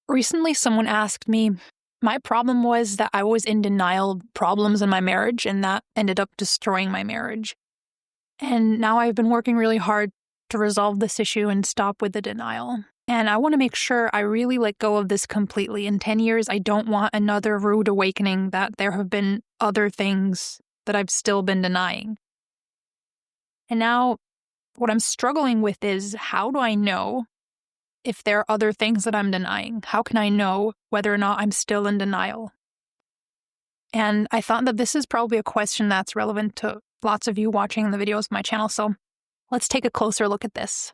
Recently, someone asked me, my problem was that I was in denial of problems in my marriage, and that ended up destroying my marriage. And now I've been working really hard to resolve this issue and stop with the denial. And I want to make sure I really let go of this completely. In 10 years, I don't want another rude awakening that there have been other things that I've still been denying. And now what I'm struggling with is, how do I know if there are other things that I'm denying? How can I know whether or not I'm still in denial? And I thought that this is probably a question that's relevant to lots of you watching the videos of my channel, so let's take a closer look at this.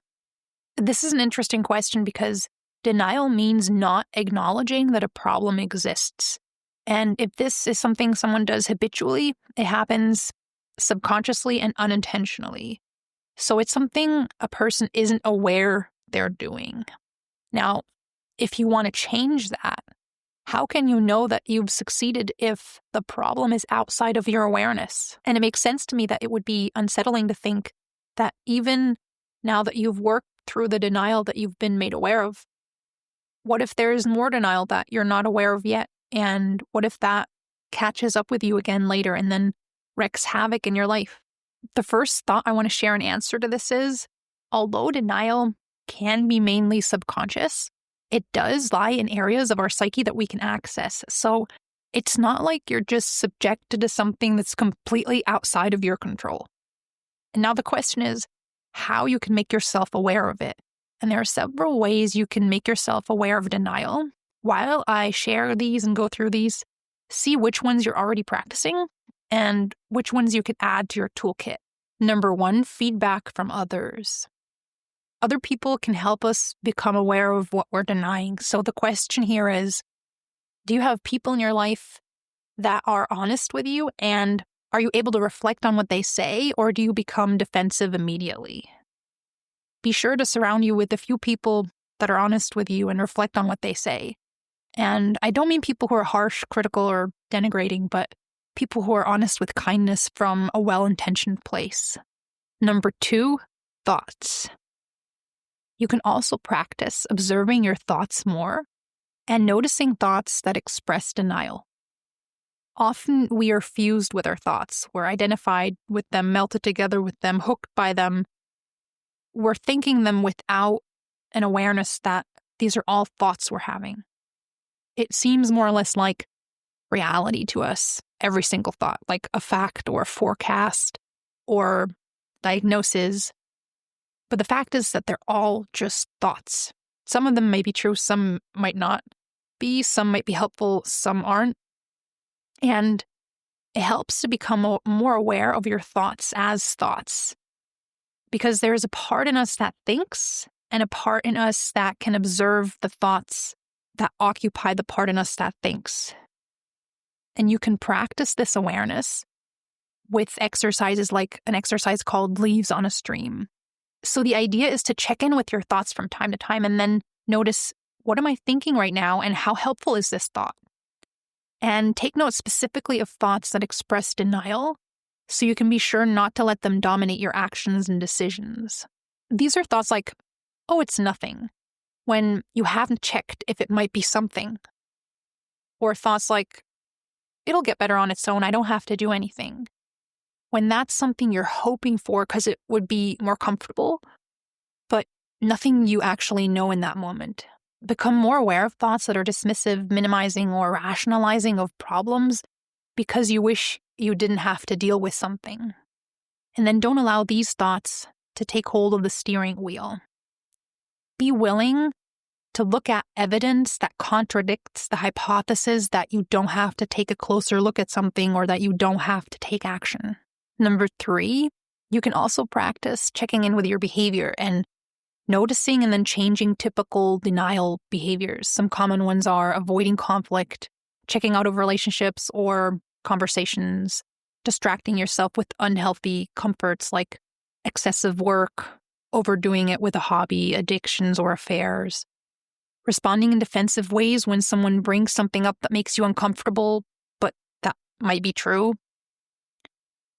This is an interesting question because denial means not acknowledging that a problem exists. And if this is something someone does habitually, it happens subconsciously and unintentionally. So it's something a person isn't aware they're doing. Now, if you want to change that, how can you know that you've succeeded if the problem is outside of your awareness? And it makes sense to me that it would be unsettling to think that even now that you've worked through the denial that you've been made aware of, what if there is more denial that you're not aware of yet? And what if that catches up with you again later and then wreaks havoc in your life? The first thought I want to share in answer to this is, although denial can be mainly subconscious, it does lie in areas of our psyche that we can access. So it's not like you're just subjected to something that's completely outside of your control. And now the question is how you can make yourself aware of it. And there are several ways you can make yourself aware of denial. While I share these and go through these, see which ones you're already practicing and which ones you can add to your toolkit. Number 1, feedback from others. Other people can help us become aware of what we're denying. So the question here is, do you have people in your life that are honest with you, and are you able to reflect on what they say, or do you become defensive immediately? Be sure to surround you with a few people that are honest with you and reflect on what they say. And I don't mean people who are harsh, critical, or denigrating, but people who are honest with kindness from a well-intentioned place. Number 2, thoughts. You can also practice observing your thoughts more and noticing thoughts that express denial. Often we are fused with our thoughts. We're identified with them, melted together with them, hooked by them. We're thinking them without an awareness that these are all thoughts we're having. It seems more or less like reality to us, every single thought, like a fact or a forecast or diagnosis. But the fact is that they're all just thoughts. Some of them may be true, some might not be, some might be helpful, some aren't. And it helps to become more aware of your thoughts as thoughts. Because there is a part in us that thinks and a part in us that can observe the thoughts that occupy the part in us that thinks. And you can practice this awareness with exercises like an exercise called Leaves on a Stream. So the idea is to check in with your thoughts from time to time and then notice, what am I thinking right now and how helpful is this thought? And take note specifically of thoughts that express denial so you can be sure not to let them dominate your actions and decisions. These are thoughts like, oh, it's nothing, when you haven't checked if it might be something. Or thoughts like, it'll get better on its own, I don't have to do anything. When that's something you're hoping for because it would be more comfortable, but nothing you actually know in that moment. Become more aware of thoughts that are dismissive, minimizing, or rationalizing of problems because you wish you didn't have to deal with something. And then don't allow these thoughts to take hold of the steering wheel. Be willing to look at evidence that contradicts the hypothesis that you don't have to take a closer look at something or that you don't have to take action. Number 3, you can also practice checking in with your behavior and noticing and then changing typical denial behaviors. Some common ones are avoiding conflict, checking out of relationships or conversations, distracting yourself with unhealthy comforts like excessive work, overdoing it with a hobby, addictions, or affairs, responding in defensive ways when someone brings something up that makes you uncomfortable, but that might be true,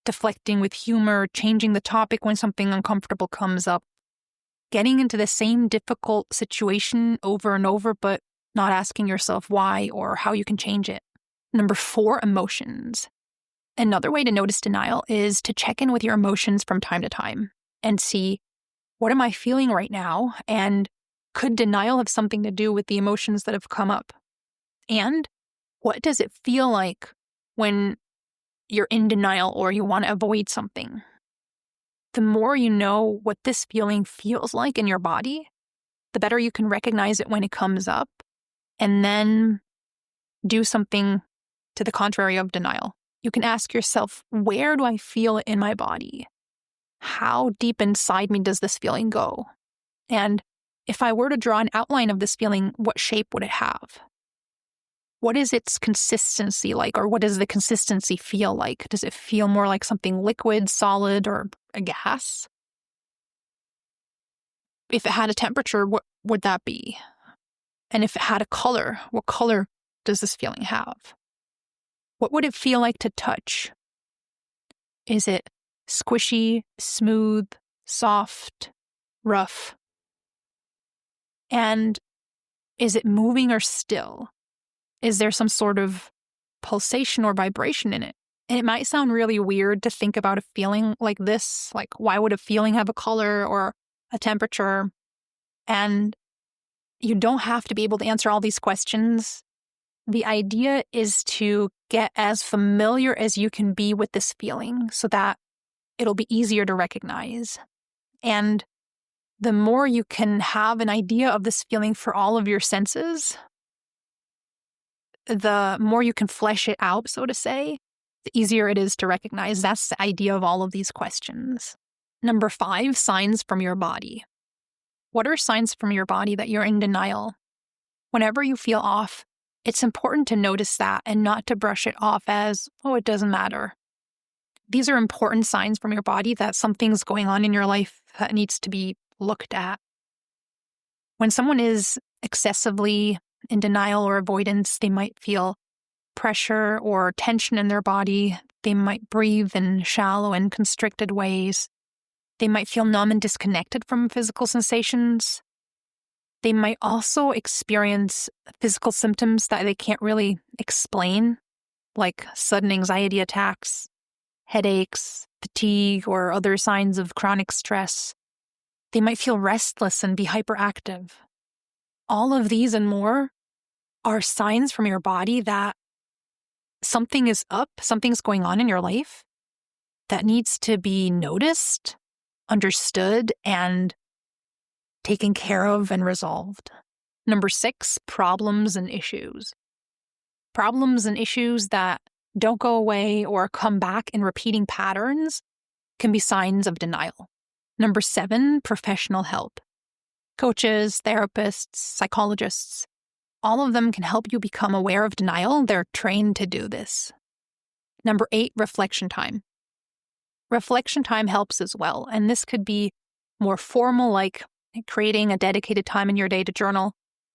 deflecting with humor, changing the topic when something uncomfortable comes up, getting into the same difficult situation over and over, but not asking yourself why or how you can change it. Number 4, emotions. Another way to notice denial is to check in with your emotions from time to time and see, what am I feeling right now? And could denial have something to do with the emotions that have come up? And what does it feel like when you're in denial or you want to avoid something? The more you know what this feeling feels like in your body, the better you can recognize it when it comes up and then do something to the contrary of denial. You can ask yourself, where do I feel it in my body? How deep inside me does this feeling go? And if I were to draw an outline of this feeling, what shape would it have? What is its consistency like, or what does the consistency feel like? Does it feel more like something liquid, solid, or a gas? If it had a temperature, what would that be? And if it had a color, what color does this feeling have? What would it feel like to touch? Is it squishy, smooth, soft, rough? And is it moving or still? Is there some sort of pulsation or vibration in it? And it might sound really weird to think about a feeling like this, like why would a feeling have a color or a temperature? And you don't have to be able to answer all these questions. The idea is to get as familiar as you can be with this feeling so that it'll be easier to recognize. And the more you can have an idea of this feeling for all of your senses, the more you can flesh it out, so to say, the easier it is to recognize. That's the idea of all of these questions. Number 5, signs from your body. What are signs from your body that you're in denial? Whenever you feel off, it's important to notice that and not to brush it off as, oh, it doesn't matter. These are important signs from your body that something's going on in your life that needs to be looked at. When someone is excessively in denial or avoidance, they might feel pressure or tension in their body. They might breathe in shallow and constricted ways. They might feel numb and disconnected from physical sensations. They might also experience physical symptoms that they can't really explain, like sudden anxiety attacks, headaches, fatigue, or other signs of chronic stress. They might feel restless and be hyperactive. All of these and more are signs from your body that something is up, something's going on in your life that needs to be noticed, understood, and taken care of and resolved. Number 6, problems and issues. Problems and issues that don't go away or come back in repeating patterns can be signs of denial. Number 7, professional help. Coaches, therapists, psychologists, all of them can help you become aware of denial. They're trained to do this. Number 8, reflection time. Reflection time helps as well, and this could be more formal, like creating a dedicated time in your day to journal,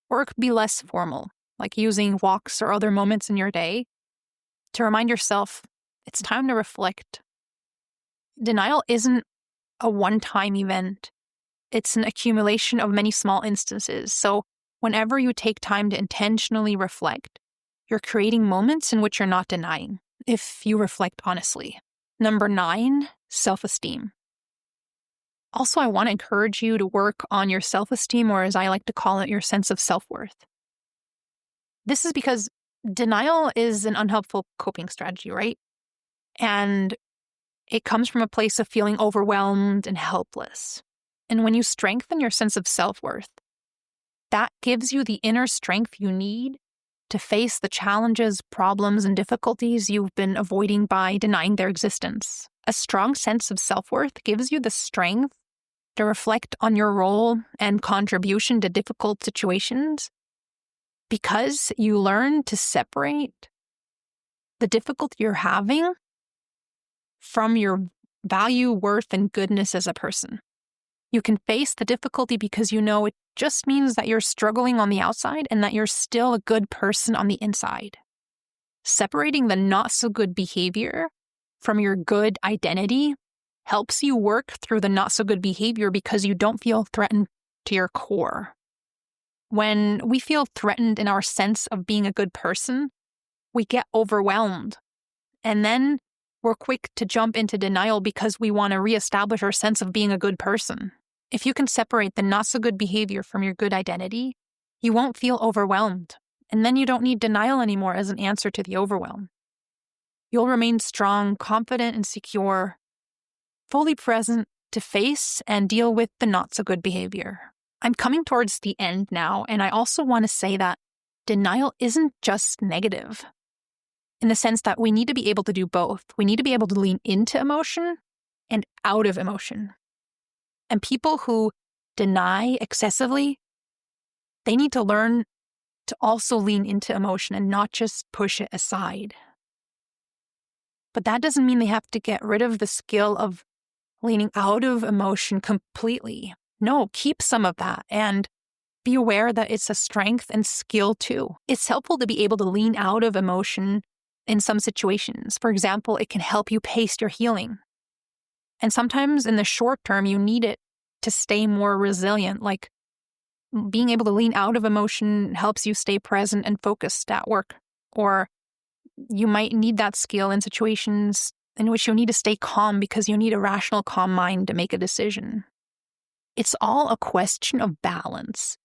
or it could be less formal, like using walks or other moments in your day to remind yourself it's time to reflect. Denial isn't a one-time event. It's an accumulation of many small instances. So whenever you take time to intentionally reflect, you're creating moments in which you're not denying, if you reflect honestly. Number 9, self-esteem. Also, I want to encourage you to work on your self-esteem, or as I like to call it, your sense of self-worth. This is because denial is an unhelpful coping strategy, right? And it comes from a place of feeling overwhelmed and helpless. And when you strengthen your sense of self-worth, that gives you the inner strength you need to face the challenges, problems, and difficulties you've been avoiding by denying their existence. A strong sense of self-worth gives you the strength to reflect on your role and contribution to difficult situations because you learn to separate the difficulty you're having from your value, worth, and goodness as a person. You can face the difficulty because you know it just means that you're struggling on the outside and that you're still a good person on the inside. Separating the not-so-good behavior from your good identity helps you work through the not-so-good behavior because you don't feel threatened to your core. When we feel threatened in our sense of being a good person, we get overwhelmed. And then we're quick to jump into denial because we want to reestablish our sense of being a good person. If you can separate the not so good behavior from your good identity, you won't feel overwhelmed. And then you don't need denial anymore as an answer to the overwhelm. You'll remain strong, confident, and secure, fully present to face and deal with the not so good behavior. I'm coming towards the end now, and I also want to say that denial isn't just negative, in the sense that we need to be able to do both. We need to be able to lean into emotion and out of emotion. And people who deny excessively, they need to learn to also lean into emotion and not just push it aside. But that doesn't mean they have to get rid of the skill of leaning out of emotion completely. No, keep some of that and be aware that it's a strength and skill too. It's helpful to be able to lean out of emotion in some situations. For example, it can help you pace your healing. And sometimes in the short term, you need it to stay more resilient. Like being able to lean out of emotion helps you stay present and focused at work. Or you might need that skill in situations in which you'll need to stay calm because you need a rational, calm mind to make a decision. It's all a question of balance.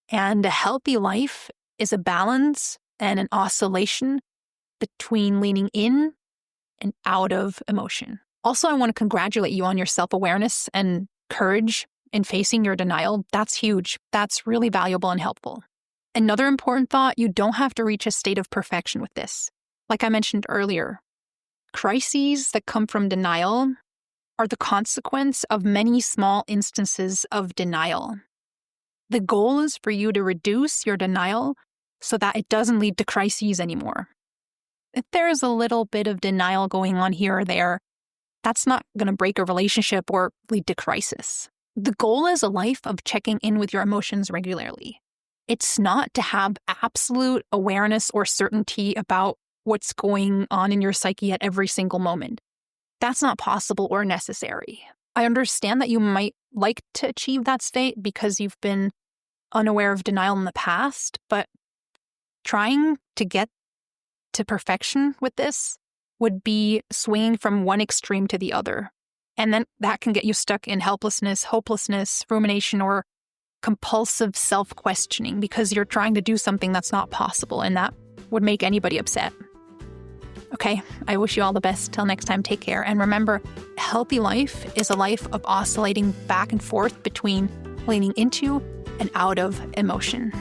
And a healthy life is a balance and an oscillation between leaning in and out of emotion. Also, I want to congratulate you on your self-awareness and courage in facing your denial. That's huge. That's really valuable and helpful. Another important thought, you don't have to reach a state of perfection with this. Like I mentioned earlier, crises that come from denial are the consequence of many small instances of denial. The goal is for you to reduce your denial so that it doesn't lead to crises anymore. If there's a little bit of denial going on here or there, that's not going to break a relationship or lead to crisis. The goal is a life of checking in with your emotions regularly. It's not to have absolute awareness or certainty about what's going on in your psyche at every single moment. That's not possible or necessary. I understand that you might like to achieve that state because you've been unaware of denial in the past, but trying to get to perfection with this would be swinging from one extreme to the other. And then that can get you stuck in helplessness, hopelessness, rumination, or compulsive self-questioning because you're trying to do something that's not possible, and that would make anybody upset. Okay, I wish you all the best. Till next time, take care. And remember, a healthy life is a life of oscillating back and forth between leaning into and out of emotion.